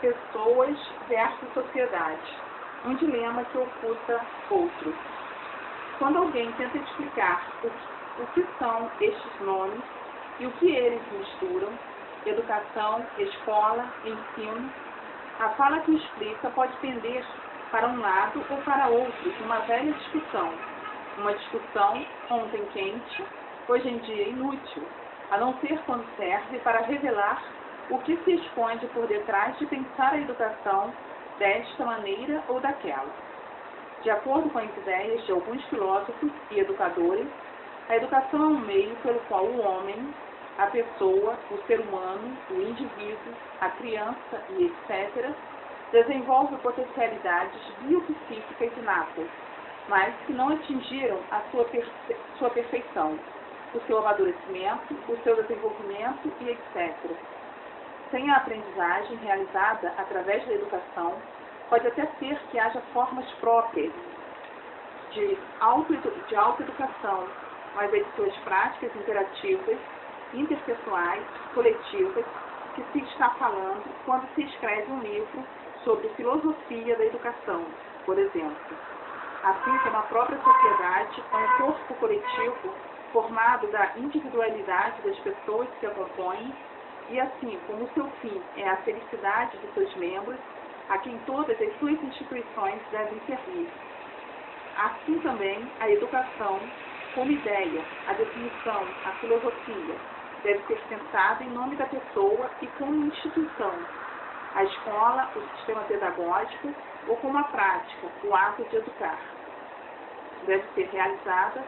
pessoas versus sociedade, um dilema que oculta outro. Quando alguém tenta explicar o que são estes nomes e o que eles misturam, educação, escola, ensino, a fala que o explica pode pender para um lado ou para outro de uma velha discussão. Uma discussão ontem quente, hoje em dia inútil, a não ser quando serve para revelar o que se esconde por detrás de pensar a educação desta maneira ou daquela. De acordo com as ideias de alguns filósofos e educadores, a educação é um meio pelo qual o homem, a pessoa, o ser humano, o indivíduo, a criança e etc., desenvolve potencialidades biopsíquicas inatas, mas que não atingiram a sua perfeição, o seu amadurecimento, o seu desenvolvimento e etc. Sem a aprendizagem realizada através da educação, pode até ser que haja formas próprias de autoeducação, mas é de suas práticas interativas, interpessoais, coletivas, que se está falando quando se escreve um livro sobre filosofia da educação, por exemplo. Assim como a própria sociedade é um corpo coletivo formado da individualidade das pessoas que a compõem, e assim como o seu fim é a felicidade de seus membros, a quem todas as suas instituições devem servir. Assim também a educação, como ideia, a definição, a filosofia, deve ser pensada em nome da pessoa e como instituição, a escola, o sistema pedagógico ou como a prática, o ato de educar. Deve ser realizada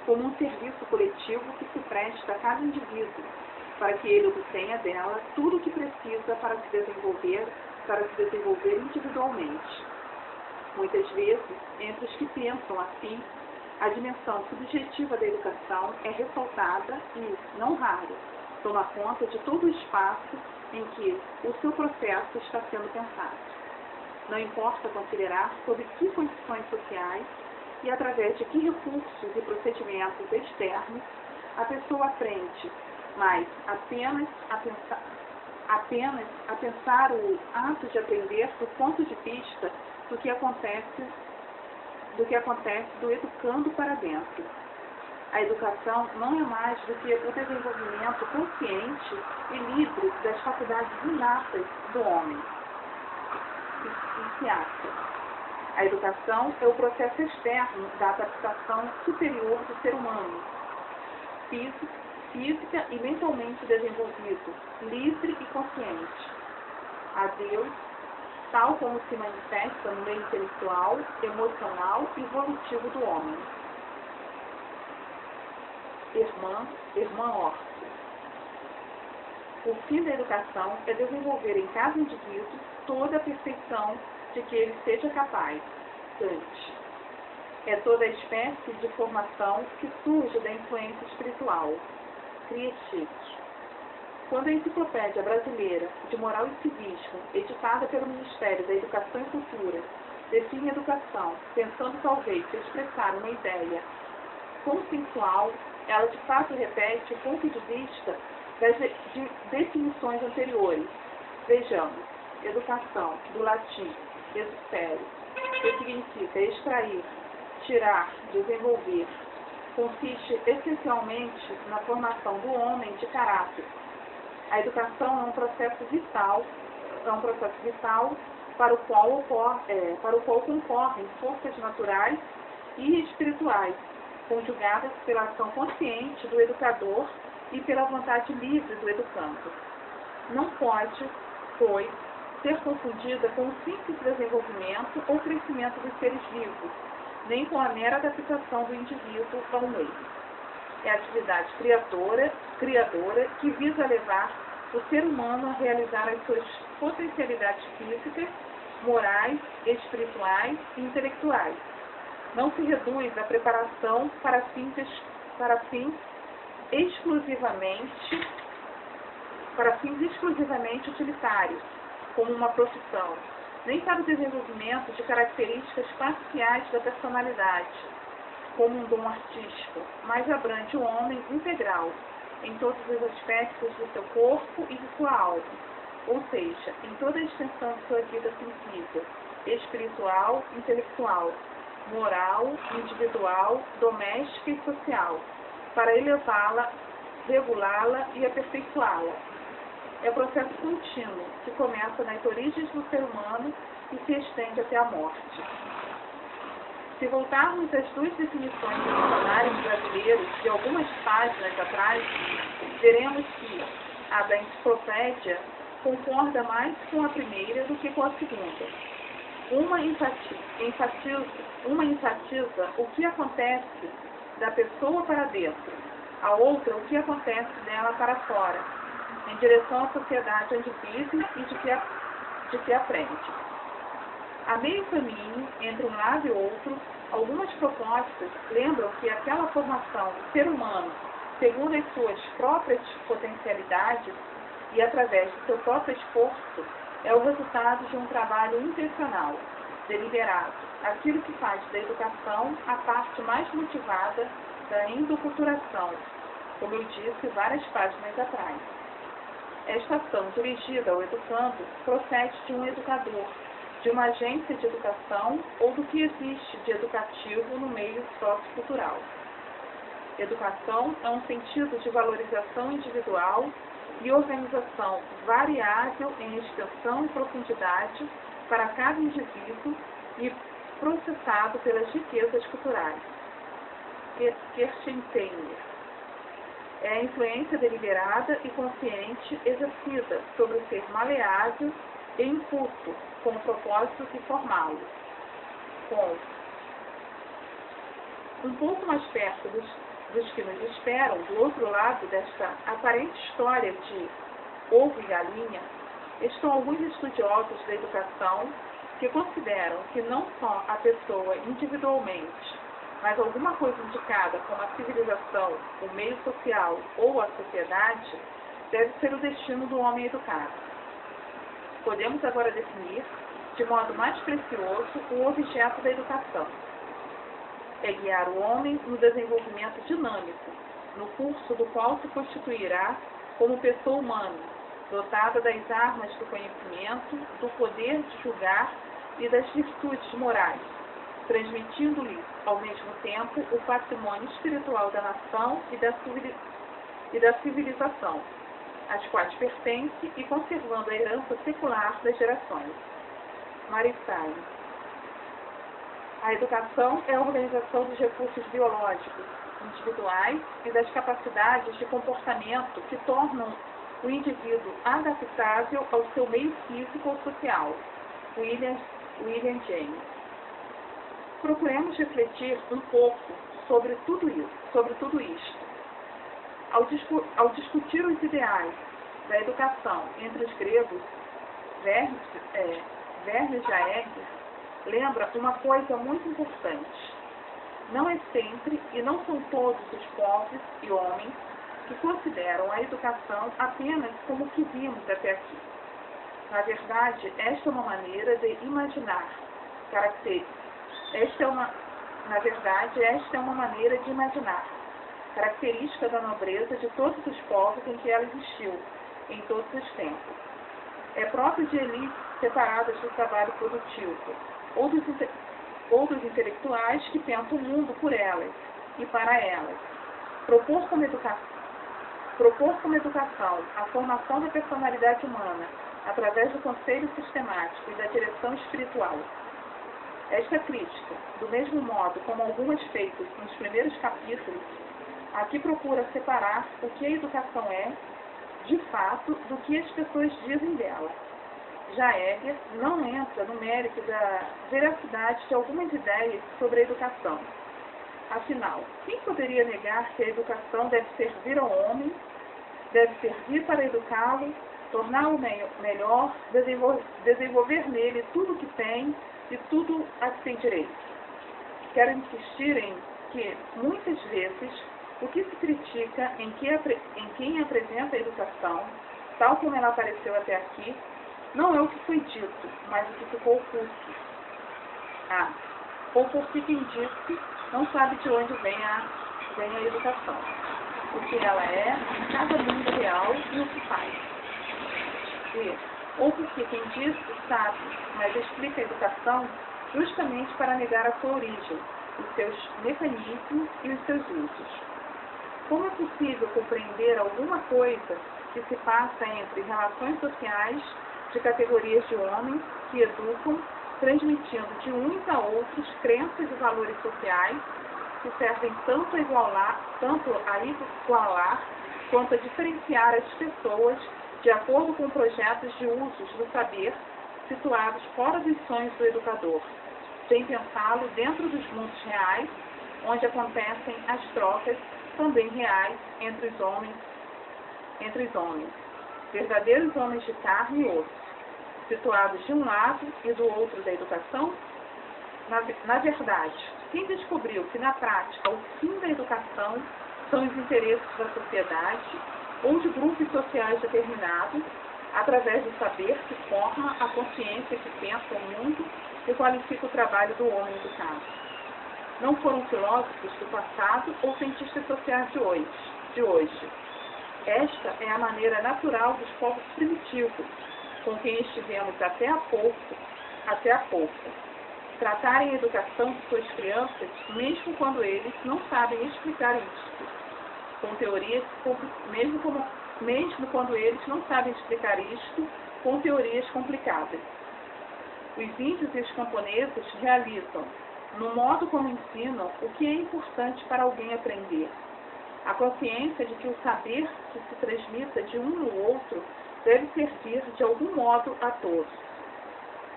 como um serviço coletivo que se presta a cada indivíduo, para que ele obtenha dela tudo o que precisa para se desenvolver individualmente. Muitas vezes, entre os que pensam assim, a dimensão subjetiva da educação é ressaltada e, não raro, toma conta de todo o espaço em que o seu processo está sendo pensado. Não importa considerar sob que condições sociais e através de que recursos e procedimentos externos a pessoa aprende, mas apenas a pensar o ato de aprender do ponto de vista do que acontece do educando para dentro. A educação não é mais do que o desenvolvimento consciente e livre das faculdades inatas do homem. A educação é o processo externo da adaptação superior do ser humano, física e mentalmente desenvolvido, livre e consciente. A Deus, tal como se manifesta no meio intelectual, emocional e volitivo do homem. Irmã Orsi. O fim da educação é desenvolver em cada indivíduo toda a perfeição de que ele seja capaz. Kant. É toda a espécie de formação que surge da influência espiritual. Krieschick. Quando a Enciclopédia Brasileira de Moral e Civismo, editada pelo Ministério da Educação e Cultura, define educação, pensando talvez se expressar uma ideia consensual, ela de fato repete o ponto de vista das definições anteriores. Vejamos, educação, do latim, educere, que significa extrair, tirar, desenvolver, consiste essencialmente na formação do homem de caráter. A educação é um processo vital para o qual concorrem forças naturais e espirituais, conjugadas pela ação consciente do educador e pela vontade livre do educando. Não pode, pois, ser confundida com o simples desenvolvimento ou crescimento dos seres vivos, nem com a mera adaptação do indivíduo ao meio. É a atividade criadora que visa levar o ser humano a realizar as suas potencialidades físicas, morais, espirituais e intelectuais. Não se reduz à preparação para fins exclusivamente utilitários, como uma profissão, nem para o desenvolvimento de características parciais da personalidade, como um dom artístico, mas abrange o homem integral, em todos os aspectos do seu corpo e de sua alma, ou seja, em toda a extensão de sua vida sensível, espiritual, intelectual, moral, individual, doméstica e social, para elevá-la, regulá-la e aperfeiçoá-la. É um processo contínuo que começa nas origens do ser humano e se estende até a morte. Se voltarmos às duas definições dos dicionários brasileiros de algumas páginas atrás, veremos que a da enciclopédia concorda mais com a primeira do que com a segunda. Uma enfatiza o que acontece da pessoa para dentro, a outra o que acontece dela para fora, em direção à sociedade onde vive e de que aprende. A meio caminho entre um lado e outro, algumas propostas lembram que aquela formação do ser humano, segundo as suas próprias potencialidades e através do seu próprio esforço, é o resultado de um trabalho intencional, deliberado, aquilo que faz da educação a parte mais motivada da endoculturação, como eu disse várias páginas atrás. Esta ação dirigida ao educando procede de um educador, de uma agência de educação ou do que existe de educativo no meio sociocultural. Educação é um sentido de valorização individual e organização variável em extensão e profundidade para cada indivíduo e processado pelas riquezas culturais. Kirchenthaler. É a influência deliberada e consciente exercida sobre o ser maleável e impulso, com o propósito de formá-lo. Um pouco mais perto dos que nos esperam, do outro lado desta aparente história de ovo e galinha, estão alguns estudiosos da educação que consideram que não só a pessoa individualmente, mas alguma coisa indicada como a civilização, o meio social ou a sociedade, deve ser o destino do homem educado. Podemos agora definir, de modo mais precioso, o objeto da educação. É guiar o homem no desenvolvimento dinâmico, no curso do qual se constituirá como pessoa humana, dotada das armas do conhecimento, do poder de julgar e das virtudes morais, transmitindo-lhe, ao mesmo tempo, o patrimônio espiritual da nação e da civilização, às quais pertence e conservando a herança secular das gerações. Maristine. A educação é a organização dos recursos biológicos, individuais e das capacidades de comportamento que tornam o indivíduo adaptável ao seu meio físico ou social. William James. Procuremos refletir um pouco sobre tudo isto. Ao discutir os ideais da educação entre os gregos, Werner Jaeger lembra uma coisa muito importante. Não é sempre e não são todos os povos e homens que consideram a educação apenas como o que vimos até aqui. Na verdade, esta é uma maneira de imaginar característica da nobreza de todos os povos em que ela existiu, em todos os tempos. É próprio de elites separadas do trabalho produtivo, ou dos intelectuais que pensam o mundo por elas e para elas. Propor como educação a formação da personalidade humana através do conselho sistemático e da direção espiritual. Esta crítica, do mesmo modo como algumas feitas nos primeiros capítulos, aqui procura separar o que a educação é, de fato, do que as pessoas dizem dela. Jaeger não entra no mérito da veracidade de algumas ideias sobre a educação. Afinal, quem poderia negar que a educação deve servir ao homem, deve servir para educá-lo, torná-lo melhor, desenvolver nele tudo o que tem e tudo a que tem direito? Quero insistir em que, muitas vezes, o que se critica em quem apresenta a educação, tal como ela apareceu até aqui, não é o que foi dito, mas o que ficou oculto. Ou porque quem disse não sabe de onde vem a educação, o que ela é, em cada mundo real e o que faz. ou porque quem diz sabe, mas explica a educação justamente para negar a sua origem, os seus mecanismos e os seus usos. Como é possível compreender alguma coisa que se passa entre relações sociais de categorias de homens que educam, transmitindo de uns a outros crenças e valores sociais que servem tanto a igualar quanto a diferenciar as pessoas de acordo com projetos de usos do saber situados fora dos sonhos do educador, sem pensá-lo dentro dos mundos reais, onde acontecem as trocas também reais entre os homens, verdadeiros homens de carne e osso, situados de um lado e do outro da educação? Na verdade, quem descobriu que na prática o fim da educação são os interesses da sociedade ou de grupos sociais determinados, através do saber que forma a consciência que pensa o mundo e qualifica o trabalho do homem educado? Não foram filósofos do passado ou cientistas sociais de hoje. Esta é a maneira natural dos povos primitivos, com quem estivemos até há pouco. Tratarem a educação de suas crianças, mesmo quando eles não sabem explicar isto, com teorias, mesmo quando eles não sabem explicar isto com teorias complicadas. Os índios e os camponeses realizam, no modo como ensinam, o que é importante para alguém aprender. A consciência de que o saber que se transmita de um no outro deve servir de algum modo a todos.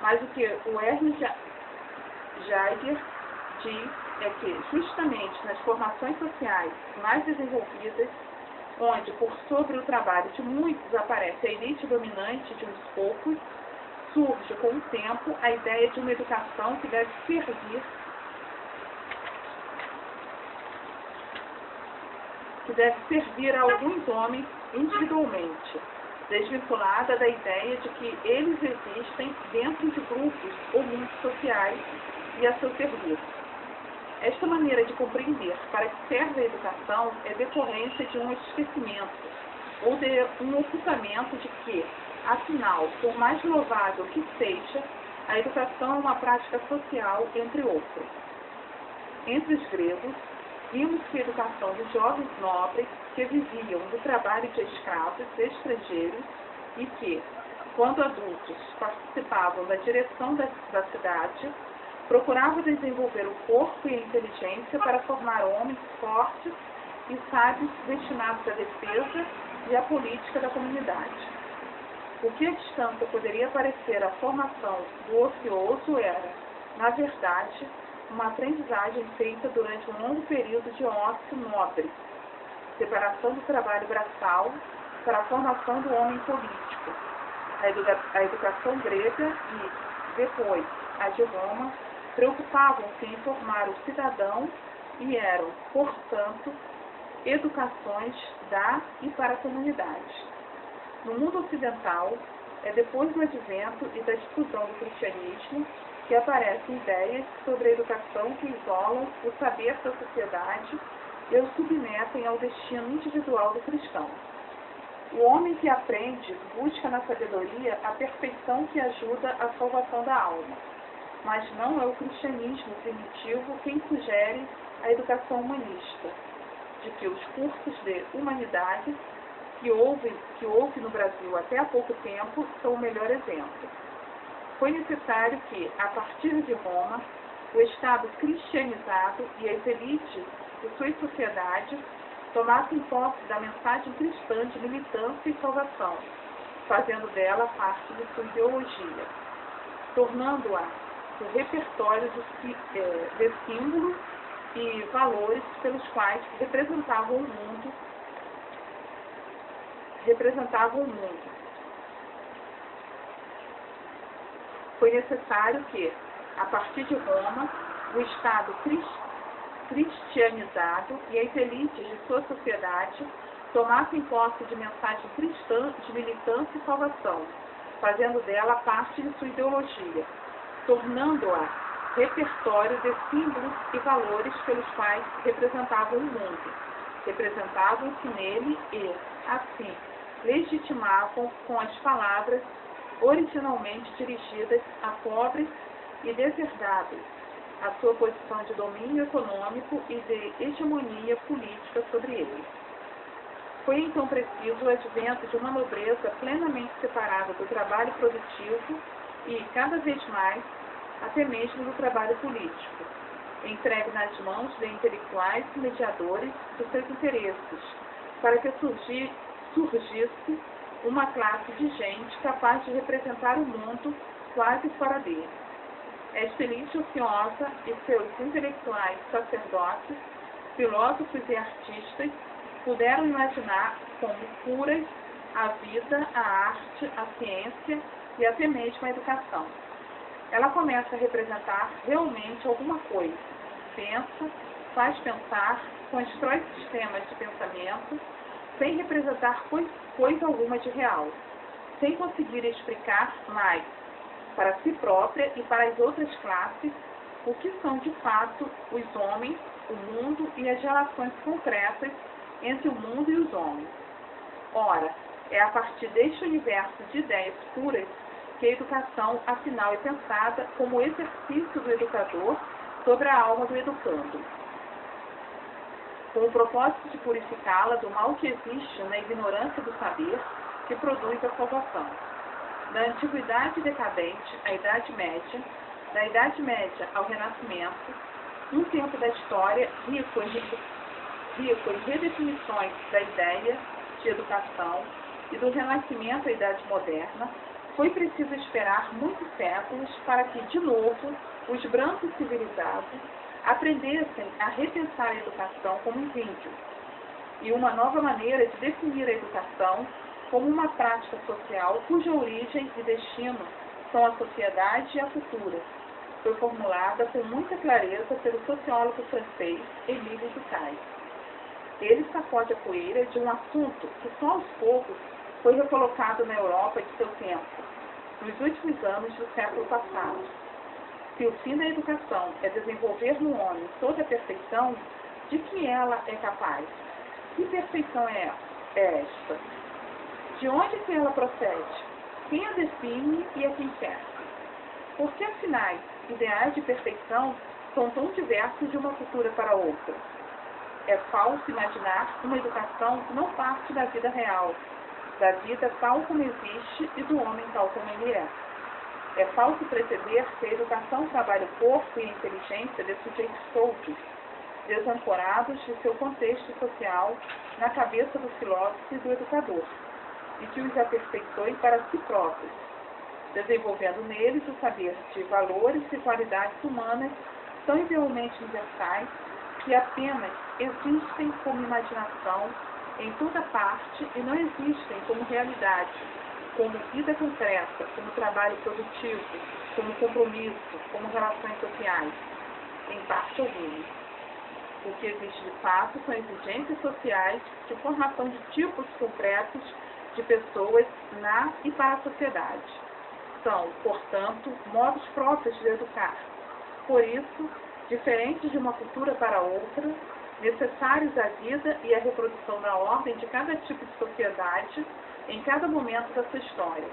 Mas o que o Ernst Jaeger diz é que, justamente nas formações sociais mais desenvolvidas, onde por sobre o trabalho de muitos aparece a elite dominante de uns poucos, surge com o tempo a ideia de uma educação que deve servir a alguns homens individualmente, desvinculada da ideia de que eles existem dentro de grupos ou mundos sociais e a seu serviço. Esta maneira de compreender para que serve a educação é decorrência de um esquecimento ou de um ocultamento de que, afinal, por mais louvável que seja, a educação é uma prática social, entre outros. Entre os gregos, vimos que a educação de jovens nobres que viviam do trabalho de escravos estrangeiros e que, quando adultos, participavam da direção da cidade, procurava desenvolver o corpo e a inteligência para formar homens fortes e sábios destinados à defesa e à política da comunidade. O que à distância poderia parecer a formação do ocioso era, na verdade, uma aprendizagem feita durante um longo período de ócio nobre, separação do trabalho braçal para a formação do homem político. A educação grega e, depois, a de Roma, preocupavam-se em formar o cidadão e eram, portanto, educações da e para a comunidade. No mundo ocidental, é depois do advento e da difusão do cristianismo que aparecem ideias sobre a educação que isolam o saber da sociedade e o submetem ao destino individual do cristão. O homem que aprende busca na sabedoria a perfeição que ajuda à salvação da alma, mas não é o cristianismo primitivo quem sugere a educação humanista, de que os cursos de humanidades que houve no Brasil até há pouco tempo são o melhor exemplo. Foi necessário que, a partir de Roma, o Estado cristianizado e as elites de suas sociedades tomassem posse da mensagem cristã de militância e salvação, fazendo dela parte de sua ideologia, tornando-a o repertório de símbolos e valores pelos quais representavam o mundo. Foi necessário que, a partir de Roma, o Estado cristianizado e as elites de sua sociedade tomassem posse de mensagem cristã de militância e salvação, fazendo dela parte de sua ideologia, tornando-a repertório de símbolos e valores pelos quais representavam o mundo, representavam-se nele e, assim, legitimavam com as palavras originalmente dirigidas a pobres e deserdados, a sua posição de domínio econômico e de hegemonia política sobre eles. Foi então preciso o advento de uma nobreza plenamente separada do trabalho produtivo e, cada vez mais, até mesmo do trabalho político, entregue nas mãos de intelectuais e mediadores dos seus interesses, para que surgisse uma classe de gente capaz de representar o mundo quase fora dele. Esta elite ociosa e seus intelectuais sacerdotes, filósofos e artistas puderam imaginar como puras a vida, a arte, a ciência e até mesmo a educação. Ela começa a representar realmente alguma coisa, pensa, faz pensar, constrói sistemas de pensamento, sem representar coisa alguma de real, sem conseguir explicar mais para si própria e para as outras classes o que são de fato os homens, o mundo e as relações concretas entre o mundo e os homens. Ora, é a partir deste universo de ideias puras que a educação, afinal, é pensada como o exercício do educador sobre a alma do educando, com o propósito de purificá-la do mal que existe na ignorância do saber que produz a salvação. Da antiguidade decadente à Idade Média, da Idade Média ao Renascimento, um tempo da história rico em redefinições da ideia de educação e do Renascimento à Idade Moderna, foi preciso esperar muitos séculos para que, de novo, os brancos civilizados aprendessem a repensar a educação como um vínculo e uma nova maneira de definir a educação como uma prática social cuja origem e destino são a sociedade e a cultura. Foi formulada com muita clareza pelo sociólogo francês Émile Durkheim. Ele sacode a poeira de um assunto que só aos poucos foi recolocado na Europa de seu tempo, nos últimos anos do século passado. Se o fim da educação é desenvolver no homem toda a perfeição, de que ela é capaz? Que perfeição é esta? De onde que ela procede? Quem a define e a quem serve? Por que, afinal, ideais de perfeição são tão diversos de uma cultura para outra? É falso imaginar uma educação que não parte da vida real, da vida tal como existe e do homem tal como ele é. É falso pretender que a educação trabalhe o corpo e a inteligência de sujeitos soltos, desancorados de seu contexto social na cabeça do filósofo e do educador, e que os aperfeiçoe para si próprios, desenvolvendo neles o saber de valores e qualidades humanas tão igualmente universais que apenas existem como imaginação em toda parte e não existem como realidade, como vida concreta, como trabalho produtivo, como compromisso, como relações sociais, em parte alguma. O que existe de fato são exigências sociais de formação de tipos concretos de pessoas na e para a sociedade. São, portanto, modos próprios de educar. Por isso, diferentes de uma cultura para outra, necessários à vida e à reprodução da ordem de cada tipo de sociedade em cada momento da sua história.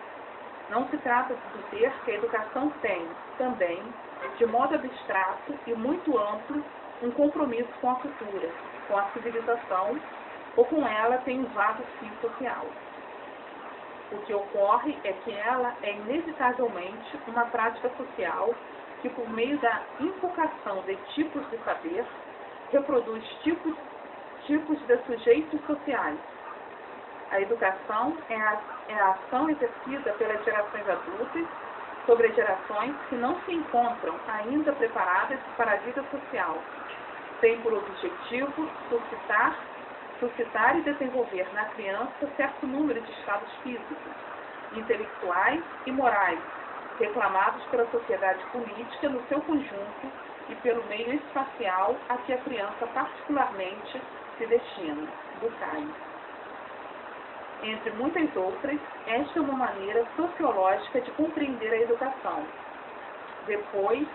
Não se trata de dizer que a educação tem, também, de modo abstrato e muito amplo, um compromisso com a cultura, com a civilização, ou com ela tem um vago fim social. O que ocorre é que ela é inevitavelmente uma prática social que, por meio da inculcação de tipos de saber, reproduz tipos de sujeitos sociais. A educação é a ação exercida pelas gerações adultas sobre as gerações que não se encontram ainda preparadas para a vida social. Tem por objetivo suscitar e desenvolver na criança certo número de estados físicos, intelectuais e morais, reclamados pela sociedade política no seu conjunto e pelo meio espacial a que a criança particularmente se destina, Durkheim. Entre muitas outras, esta é uma maneira sociológica de compreender a educação. Depois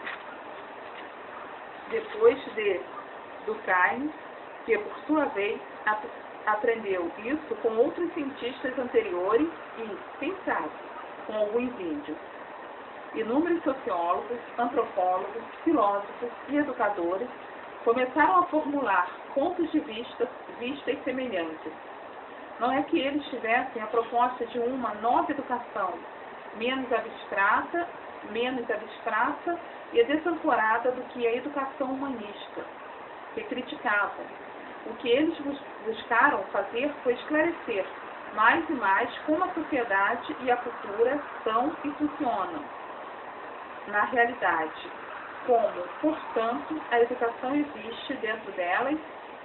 de Durkheim, que por sua vez aprendeu isso com outros cientistas anteriores e, quem sabe, com com alguns índios. Inúmeros sociólogos, antropólogos, filósofos e educadores começaram a formular pontos de vista semelhantes. Não é que eles tivessem a proposta de uma nova educação, menos abstrata e desancorada do que a educação humanista, que criticavam. O que eles buscaram fazer foi esclarecer mais e mais como a sociedade e a cultura são e funcionam na realidade, como, portanto, a educação existe dentro delas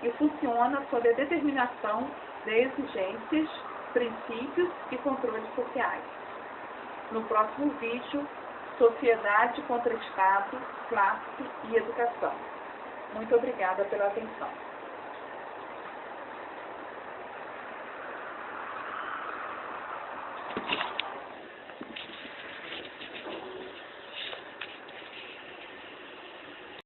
e funciona sob a determinação de exigências, princípios e controles sociais. No próximo vídeo, Sociedade contra Estado, Classe e Educação. Muito obrigada pela atenção.